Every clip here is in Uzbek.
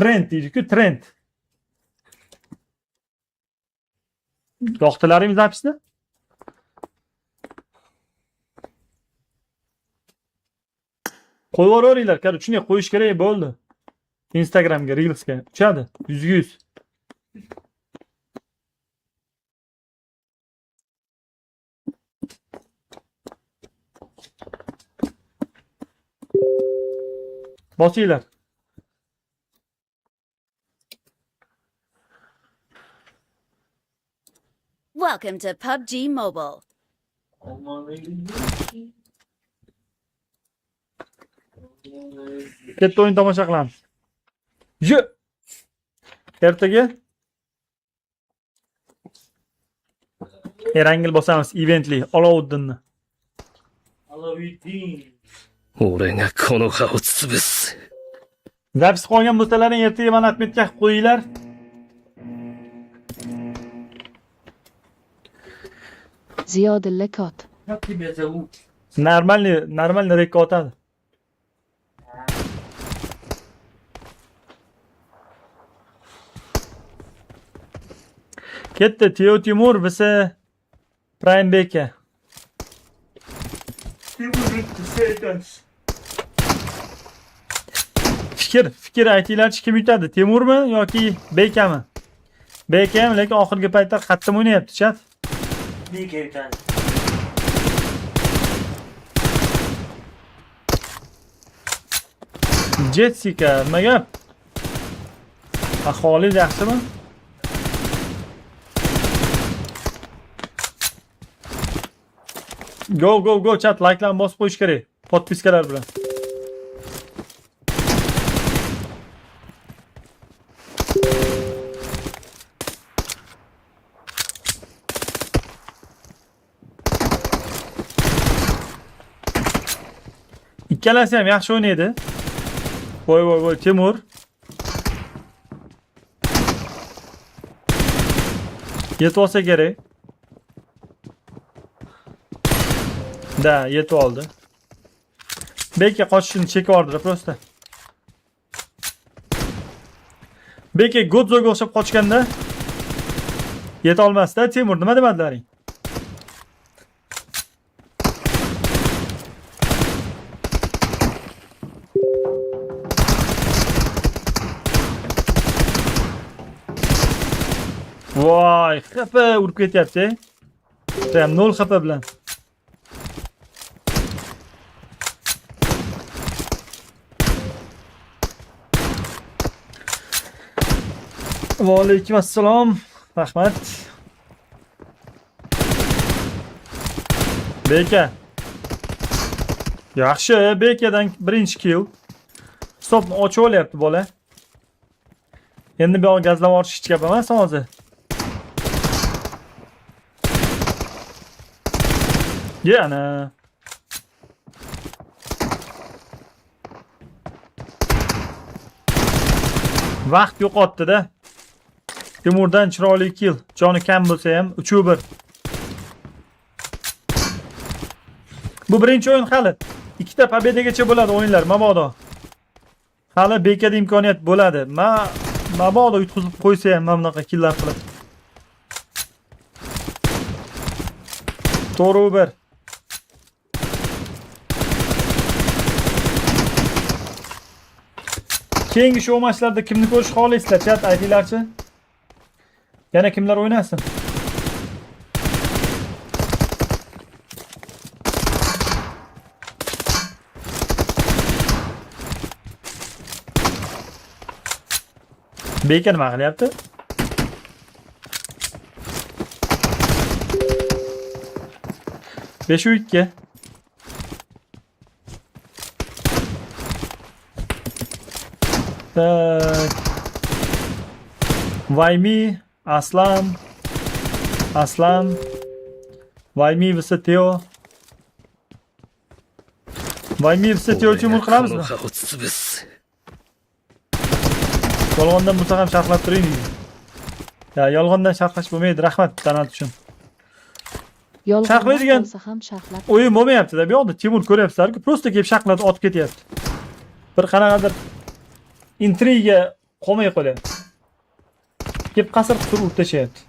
Trend deydi-ku, trend. Yoqdilaring zapisni? Qo'yib yuboringlar, qara, shunday qo'yish kerak bo'ldi. Instagramga, Reelsga uchadi. 100 Bosinglar. Welcome to PUBG Mobile. Katta o'yin tomosha qilamiz. Ertaga Erangil bosamiz eventli Olovuddinni. 俺がこの葉を潰す。 Zapis qolgan bo'lsalaring ertaga mana atmetga qilib qo'yinglar. Ziyodilla kot. Нормальный rekka otadi. Ketdi Teo Timur bisi Prime Beka. Fikr aytinglarchi, kim yutadi? Timurmi yoki Bekami? Bekami, lekin oxirgi paytda qattiq o'ynayapti, chat. Beka yutadi. Jessica, nima gap? Ahvolingiz yaxshimi? Go chat, like'larni bosib qo'yish kerak. Podpiskalar bilan. Ikkalasi ham yaxshi o'ynaydi. Voy, Timur. Yetib olsa kerak. Da, yetib oldi. Beka qochishini chekib oldi prosta. Beka Godzoga o'xshab qochganda yeta olmasda. Timur, nima demadilaring? Voy, xafa urib ketyapti. Ham 0 xafa bilan. Va alaykum assalom. Rahmat. Beka. Yaxshi, Bekadan birinchi kill. Hisobni ochib olyapti bola. Endi bu gazlab olish hech gap emas hozir. Yana. Vaqt yo'qotdi-da. Timurdan chiroyli kill. Joni kam bo'lsa ham 3-1. Bu birinchi o'yin hali. Ikkita pobedagacha bo'ladi o'yinlar, mabodo. Hali Bekada imkoniyat bo'ladi. Mabodo yutqizib qo'ysa ham mana bunaqa killlar qilib. To'g'ri bir. Keyingi show matchlarda kimni ko'rish xohlaysizlar? Chat aytinglarchi. Yana kimlar o'ynasin? Beka nima qilyapti? Besh u ikki. Vaymi, Aslan, Vaymi vs Teo. Vaymi vs Teo Timur qilamizmi? Yolg'ondan bo'lsa ham sharhlab turing deydi. Ya, yolg'ondan sharhlash bo'lmaydi. Rahmat tanat uchun. Sharhlaydigan ham sharhlab. o'yin bo'lmayapti-da. Bu yoqda Timur ko'ryapsizlar-ku, prosta kelib sharhlatib otib ketyapti. Bir qanaqadir intriga qolmay qolyapti. Kelib qasr qisib urib tashlayapti.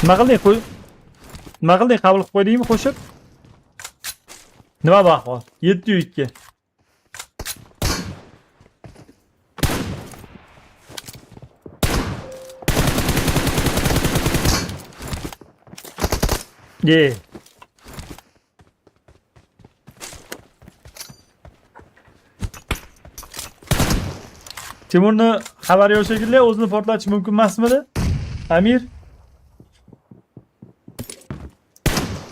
Nima qilding qo'y? Nima qilding? Qabul qilib qo'ydingmi qo'shib? Nima bu ahvol? 702. Ye. Timurni xabari yo'q shekilli, o'zini portlatish mumkin emasmidi? Amir.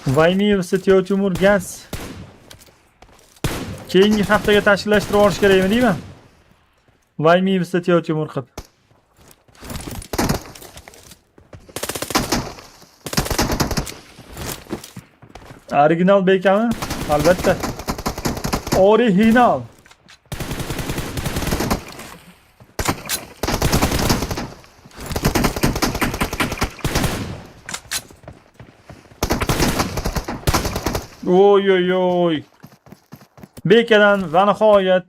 Vaymi esa Timur gaz. Keyingi haftaga tashkillashtirib olish kerakmi deyman? Vaymi esa Timur qilib. Original bekami? Albatta. Original. Oy oy oy. Bekadan va nihoyat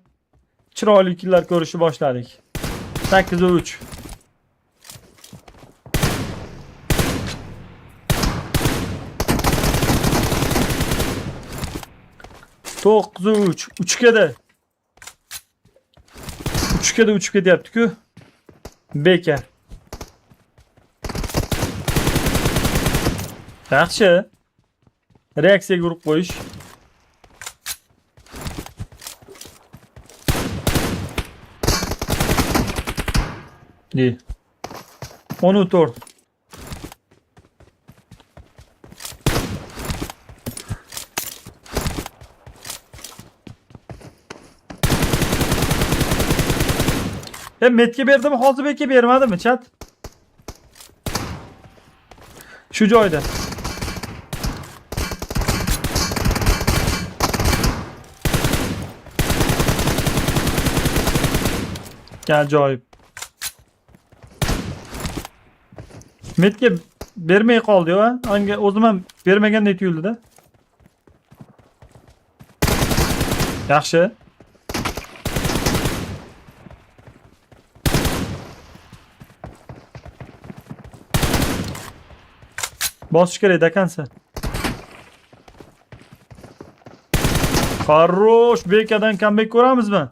chiroyli killar ko'rishni boshladik. 8-3. To'qqiz uch. Uchkada. Uchkada uchib ketyapti-ku. Beka. Yaxshi. Reaksiyaga urib qo'yish. Di. 14. Metga berdimi, Hozibekka bermadimi, chat? Shu joyda. Ajoyib. Metga bermay qoldi-yu, ha? Anga o'zim ham bermagandek tuyuldi-da. Yaxshi. Bosish kerak ekansa. Xarosh, bekadan comeback ko'ramizmi?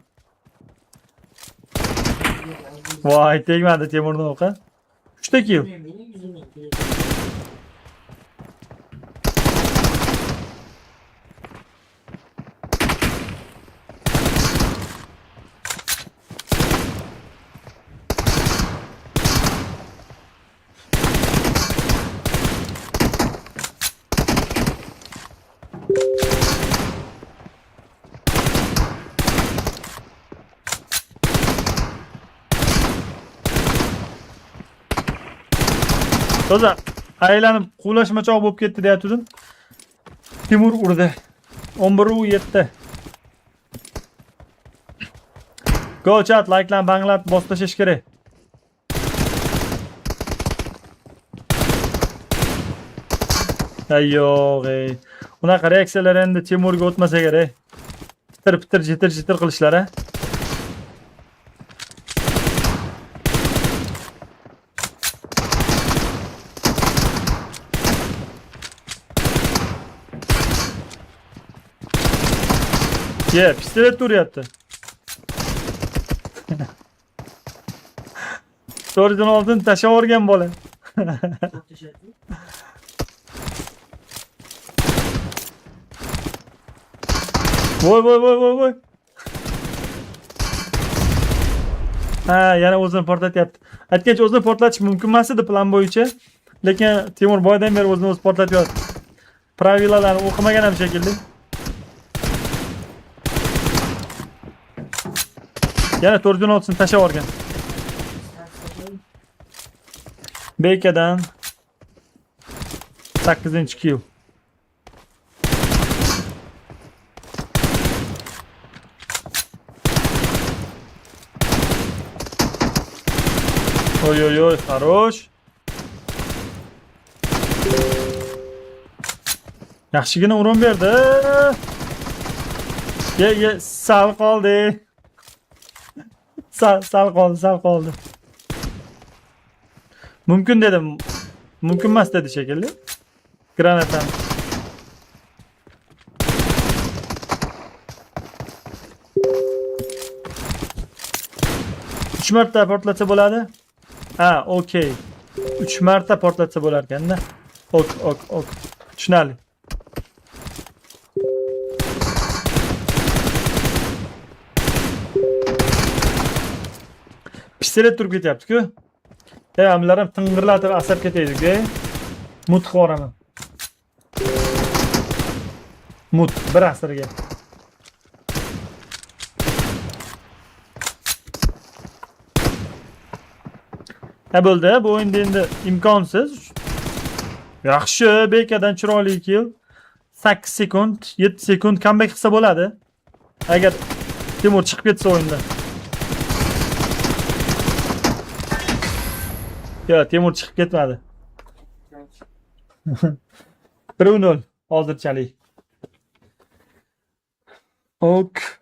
Voy, tegmadi Temurning o'qi. 3 ta kill. Toza, aylanib quvlashmachoq bo'lib ketdi deyatdim. Timur urdi. 11-7. Go chat, like'lan banglab boslashish kerak. Ayyoq, ey. Unaqa reaksiyalar endi Timurga o'tmasa kerak. Pitir jitir qilishlari, ha. Ye, pistolet uryapti. 416 tashlab o'rgan bola. Voy. Ha, yana o'zini portlatyapti. Aytgancha o'zini portlatish mumkin emas edi plan bo'yicha. Lekin Timur boydan beri o'zini o'zi portlatyapti. Pravilalarni o'qimagan ham shekilli. Yana 416 tashlab o'rgan. Bekadan 8-kill. Oy, xarosh. Yaxshigina urin berdi. Ye sal qoldi. Sal qoldi. Mumkin dedim. Mumkin emas dedi shekilli. Granatam. 3 marta portlatsa bo'ladi. Ha, okey. 3 marta portlatsa bo'lar ekanda. Ok. Tushunarli. Pistolet turib ketyapti-ku. Amlarim ting'irlatib asab ketaydi-ku. Mut qoraman. Mut bir asrga. Bo'ldi, bu o'yinda endi imkonsiz. Yaxshi, bekadan chiroyli kill. 8 sekund, 7 sekund comeback qilsa bo'ladi. Agar Timur chiqib ketsa o'yindan. Yo'q, Timur chiqib ketmadi. 1-0 hozirchalik. Ok.